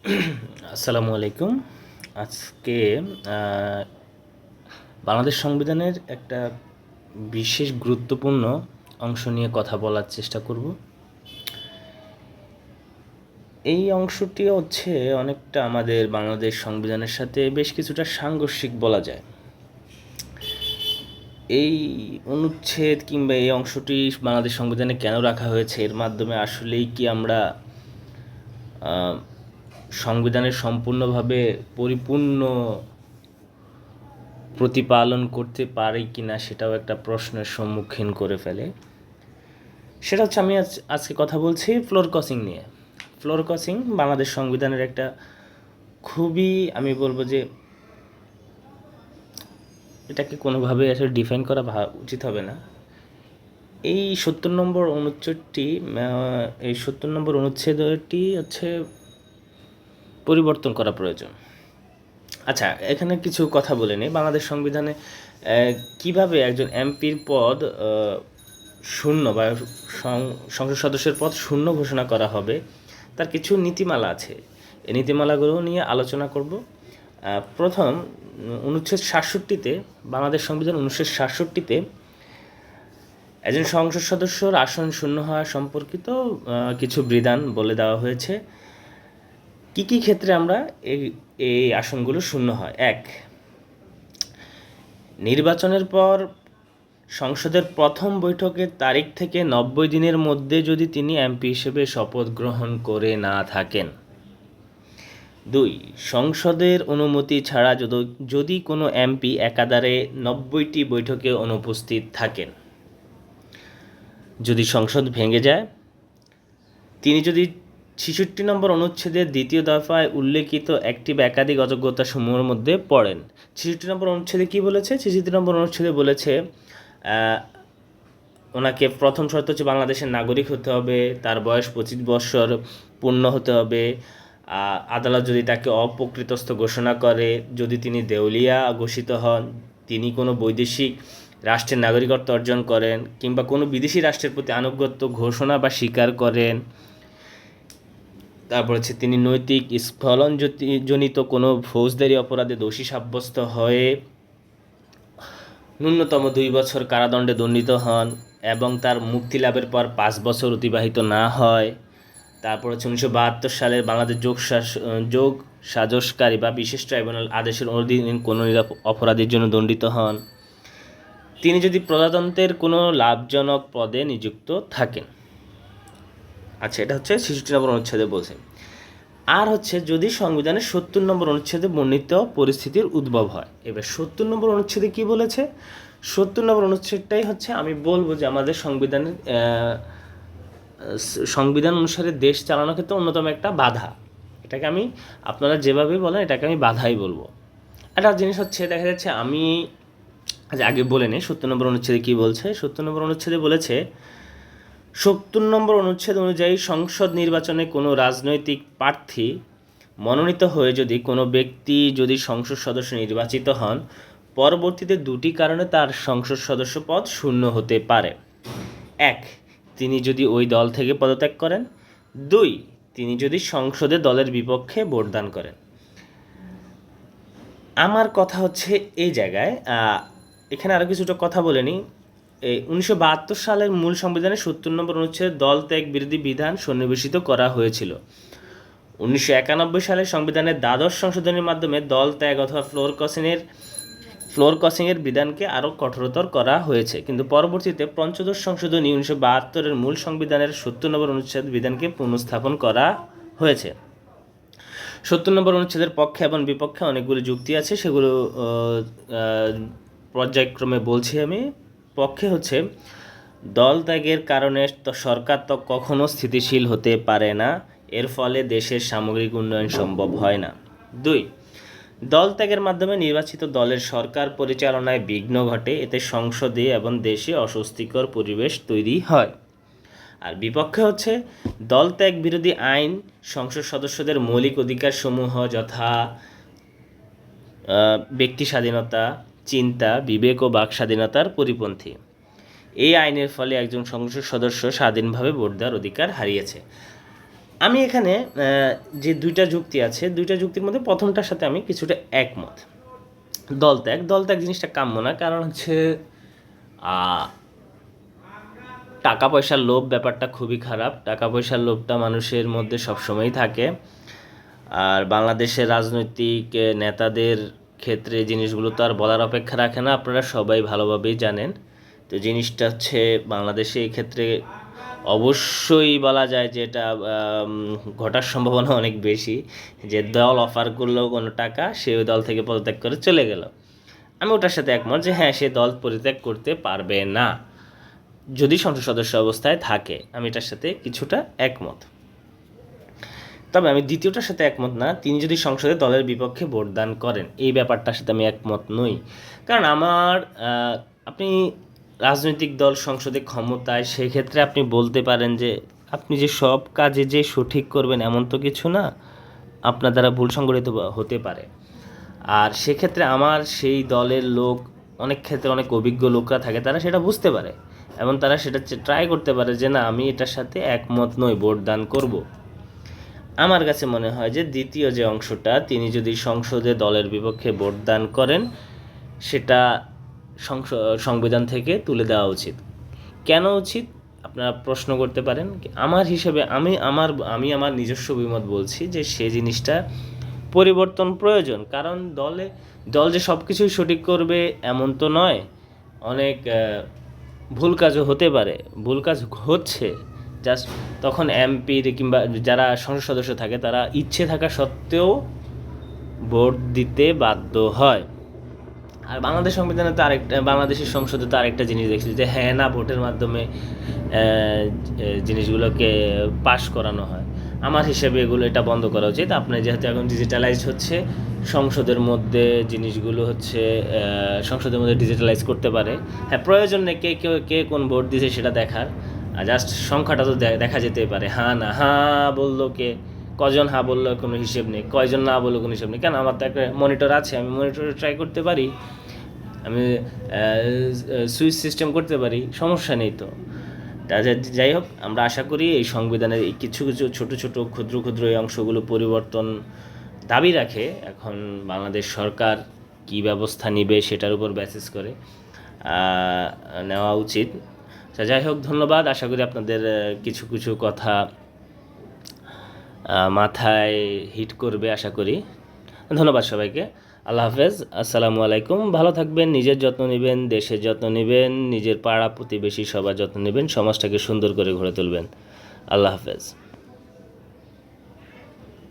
আসসালামু আলাইকুম। আজকে বাংলাদেশ সংবিধানের একটা বিশেষ গুরুত্বপূর্ণ অংশ নিয়ে কথা বলার চেষ্টা করব। এই অংশটি হচ্ছে অনেকটা আমাদের বাংলাদেশ সংবিধানের সাথে বেশ কিছুটা সাংঘর্ষিক বলা যায়। এই অনুচ্ছেদ কিংবা এই অংশটি বাংলাদেশ সংবিধানে কেন রাখা হয়েছে, এর মাধ্যমে আসলেই কি আমরা সংবিধানের সম্পূর্ণভাবে পরিপূর্ণ প্রতিপালন করতে পারি কি না, সেটাও একটা প্রশ্নের সম্মুখীন করে ফেলে। সেটা হচ্ছে আমি আজকে কথা বলছি ফ্লোর ক্রসিং নিয়ে। ফ্লোর ক্রসিং বাংলাদেশ সংবিধানের একটা খুবই, আমি বলবো যে এটাকে কোনোভাবে আসলে ডিফাইন করা উচিত হবে না। এই ৭০ নম্বর অনুচ্ছেদটি এই ৭০ নম্বর অনুচ্ছেদটি হচ্ছে পরিবর্তন করা প্রয়োজন। আচ্ছা, এখানে কিছু কথা বলে নিই। বাংলাদেশ সংবিধানে কিভাবে একজন এমপির পদ শূন্য বা সংসদ সদস্যের পদ শূন্য ঘোষণা করা হবে, তার কিছু নীতিমালা আছে। এই নীতিমালাগুলো নিয়ে আলোচনা করব। প্রথম, অনুচ্ছেদ ৬৭-তে, বাংলাদেশ সংবিধান অনুচ্ছেদ ৬৭-তে একজন সংসদ সদস্যর আসন শূন্য হওয়া সম্পর্কিত কিছু বিধান বলে দেওয়া হয়েছে। কি কি ক্ষেত্রে আমরা এই আসনগুলো শূন্য হয়? এক, নির্বাচনের পর সংসদের প্রথম বৈঠকের তারিখ থেকে ৯০ দিনের মধ্যে যদি তিনি এমপি হিসেবে শপথ গ্রহণ করে না থাকেন। ২, সংসদের অনুমতি ছাড়া যদি কোনো এমপি একাধারে ৯০টি বৈঠকে অনুপস্থিত থাকেন। যদি সংসদ ভেঙে যায়, তিনি যদি ৬৬ নম্বর অনুচ্ছেদের দ্বিতীয় দফায় উল্লেখিত একটি বা একাধিক অযোগ্যতা সমূহের মধ্যে পড়েন। ৬৬ নম্বর অনুচ্ছেদে কী বলেছে? ৬৬ নম্বর অনুচ্ছেদে বলেছে ওনাকে প্রথম শর্ত হচ্ছে বাংলাদেশের নাগরিক হতে হবে, তার বয়স ২৫ বছর পূর্ণ হতে হবে, আদালত যদি তাকে অপ্রকৃতস্থ ঘোষণা করে, যদি তিনি দেউলিয়া ঘোষিত হন, তিনি কোনো বৈদেশিক রাষ্ট্রের নাগরিকত্ব অর্জন করেন, কিংবা কোনো বিদেশি রাষ্ট্রের প্রতি আনুগত্য ঘোষণা বা স্বীকার করেন। তারপর হচ্ছে তিনি নৈতিক স্খলনজনিত কোনো ফৌজদারি অপরাধে দোষী সাব্যস্ত হয়ে ন্যূনতম ২ বছর কারাদণ্ডে দণ্ডিত হন এবং তার মুক্তি লাভের পর 5 বছর অতিবাহিত না হয়। তারপর হচ্ছে ১৯৭২ সালের বাংলাদেশ যোগ সাজসকারী বা বিশেষ ট্রাইব্যুনাল আদেশের অধীন কোনো অপরাধীর জন্য দণ্ডিত হন। তিনি যদি প্রজাতন্ত্রের কোনো লাভজনক পদে নিযুক্ত থাকেন। আচ্ছা, এটা হচ্ছে ৬৬ নম্বর অনুচ্ছেদে বলছে। আর হচ্ছে যদি সংবিধানের ৭০ নম্বর অনুচ্ছেদে বর্ণিত পরিস্থিতির উদ্ভব হয়। এবার ৭০ নম্বর অনুচ্ছেদে কি বলেছে? ৭০ নম্বর অনুচ্ছেদটাই হচ্ছে আমি বলবো যে আমাদের সংবিধান অনুসারে দেশ চালানোর ক্ষেত্রে অন্যতম একটা বাধা। এটাকে আমি, আপনারা যেভাবে বলেন, এটাকে আমি বাধাই বলবো। একটা জিনিস হচ্ছে, দেখা যাচ্ছে আমি আগে বলে নিই ৭০ নম্বর অনুচ্ছেদে কী বলছে। ৭০ নম্বর অনুচ্ছেদে বলেছে, ৭০ নম্বর অনুচ্ছেদ অনুযায়ী সংসদ নির্বাচনে কোনো রাজনৈতিক প্রার্থী মনোনীত হয়ে যদি কোনো ব্যক্তি যদি সংসদ সদস্য নির্বাচিত হন, পরবর্তীতে দুটি কারণে তার সংসদ সদস্য পদ শূন্য হতে পারে। ১, তিনি যদি ওই দল থেকে পদত্যাগ করেন। ২, তিনি যদি সংসদে দলের বিপক্ষে ভোটদান করেন। আমার কথা হচ্ছে এই জায়গায়, এখানে আরও কিছুটা কথা বলে নিই। ১৯৭২ সালের মূল সংবিধানে ৭০ নম্বর অনুচ্ছেদে দল ত্যাগ বিরোধী বিধান সন্নিবেশিত করা হয়েছিল। ১৯৯১ সালের সংবিধানের দ্বাদশ সংশোধনীর মাধ্যমে দল ত্যাগ অথবা ফ্লোর ক্রসিংয়ের বিধানকে আরও কঠোরতর করা হয়েছে, কিন্তু পরবর্তীতে পঞ্চদশ সংশোধনী ১৯৭২-এর মূল সংবিধানের ৭০ নম্বর অনুচ্ছেদ বিধানকে পুনঃস্থাপন করা হয়েছে। ৭০ নম্বর অনুচ্ছেদের পক্ষে এবং বিপক্ষে অনেকগুলো যুক্তি আছে, সেগুলো পর্যায়ক্রমে বলছি আমি। পক্ষে হচ্ছে, দল ত্যাগের কারণে সরকার তো কখনো স্থিতিশীল হতে পারে না, এর ফলে দেশের সামগ্রিক উন্নয়ন সম্ভব হয় না। ২, দল ত্যাগের মাধ্যমে নির্বাচিত দলের সরকার পরিচালনায় বিঘ্ন ঘটে, এতে সংসদে এবং দেশে অস্বস্তিকর পরিবেশ তৈরি হয়। আর বিপক্ষে হচ্ছে, দল ত্যাগ বিরোধী আইন সংসদ সদস্যদের মৌলিক অধিকারসমূহ যথা ব্যক্তি স্বাধীনতা, চিন্তা, বিবেক ও বাক স্বাধীনতার পরিপন্থী। এই আইনের ফলে একজন সংসদ সদস্য স্বাধীনভাবে ভোট দেওয়ার অধিকার হারিয়েছে। আমি এখানে যে দুইটা যুক্তি আছে, দুইটা যুক্তির মধ্যে প্রথমটার সাথে আমি কিছুটা একমত। দল ত্যাগ জিনিসটা কাম্য না, কারণ হচ্ছে টাকা পয়সার লোভ ব্যাপারটা খুবই খারাপ। টাকা পয়সার লোভটা মানুষের মধ্যে সবসময়ই থাকে, আর বাংলাদেশের রাজনৈতিক নেতাদের ক্ষেত্রে জিনিসগুলো তো আর বলার অপেক্ষা রাখে না, আপনারা সবাই ভালোভাবেই জানেন। তো জিনিসটা হচ্ছে বাংলাদেশে এই ক্ষেত্রে অবশ্যই বলা যায় যে এটা ঘটার সম্ভাবনা অনেক বেশি, যে দল অফার করলেও কোনো টাকা সে ওই দল থেকে পদত্যাগ করে চলে গেল। আমি ওটার সাথে একমত যে হ্যাঁ, সে দল পরিত্যাগ করতে পারবে না যদি সংসদ সদস্য অবস্থায় থাকে। আমি এটার সাথে কিছুটা একমত। তবে আমি দ্বিতীয়টার সাথে একমত না, তিনি যদি সংসদে দলের বিপক্ষে ভোটদান করেন, এই ব্যাপারটার সাথে আমি একমত নই। কারণ আপনি রাজনৈতিক দল সংসদে ক্ষমতায়, সেক্ষেত্রে আপনি বলতে পারেন যে আপনি যে সব কাজে যে সঠিক করবেন এমন তো কিছু না, আপনার দ্বারা ভুল সংগঠিত হতে পারে। আর সেক্ষেত্রে আমার সেই দলের লোক, অনেক ক্ষেত্রে অনেক অভিজ্ঞ লোকরা থাকে, তারা সেটা বুঝতে পারে এবং তারা সেটা ট্রাই করতে পারে যে না, আমি এটার সাথে একমত নই, ভোট দান করব। আমার কাছে মনে হয় যে দ্বিতীয় যে অংশটা, তিনি যদি সংসদে দলের বিপক্ষে ভোট দান করেন, সেটা সংবিধান থেকে তুলে দেওয়া উচিত। কেন উচিত আপনারা প্রশ্ন করতে পারেন। আমার হিসেবে আমি আমার নিজস্ব অভিমত বলছি যে সে জিনিসটা পরিবর্তন প্রয়োজন। কারণ দল যে সব কিছুই সঠিক করবে এমন তো নয়, অনেক ভুল কাজও হতে পারে, ভুল কাজ হচ্ছে। জাস্ট তখন এমপির কিংবা যারা সংসদ সদস্য থাকে তারা ইচ্ছে থাকা সত্ত্বেও ভোট দিতে বাধ্য হয়। আর বাংলাদেশ সংবিধানে তো বাংলাদেশের সংসদে তো আরেকটা জিনিস দেখছি যে হ্যাঁ না ভোটের মাধ্যমে জিনিসগুলোকে পাশ করানো হয়। আমার হিসেবে এটা বন্ধ করা উচিত। আপনার যেহেতু এখন ডিজিটালাইজড হচ্ছে, সংসদের মধ্যে জিনিসগুলো হচ্ছে সংসদের মধ্যে ডিজিটালাইজ করতে পারে। হ্যাঁ, প্রয়োজন নেই কে কোন ভোট দিয়েছে সেটা দেখার, জাস্ট সংখ্যাটা তো দেখা যেতেই পারে। হ্যাঁ না হ্যাঁ বললো কজন হ্যাঁ বললো কোনো হিসেব নেই, কয়জন না বললো কোনো হিসেব নেই। কেন, আমার তো একটা মনিটর আছে, আমি মনিটরে ট্রাই করতে পারি, আমি সুইচ সিস্টেম করতে পারি, সমস্যা নেই তো। যাই হোক, আমরা আশা করি এই সংবিধানের এই কিছু কিছু ছোট ছোট ক্ষুদ্র ক্ষুদ্র এই অংশগুলো পরিবর্তন দাবি রাখে। এখন বাংলাদেশ সরকার কি ব্যবস্থা নিবে সেটার উপর বেসিস করে নেওয়া উচিত। যাই হোক, ধন্যবাদ। আশা করি আপনাদের কিছু কিছু কথা মাথায় হিট করবে, আশা করি। ধন্যবাদ সবাইকে। আল্লাহ হাফেজ, আসসালামু আলাইকুম। ভালো থাকবেন, নিজের যত্ন নেবেন, দেশের যত্ন নেবেন, নিজের পাড়া প্রতিবেশী সবার যত্ন নেবেন, সমাজটাকে সুন্দর করে গড়ে তুলবেন। আল্লাহ হাফেজ।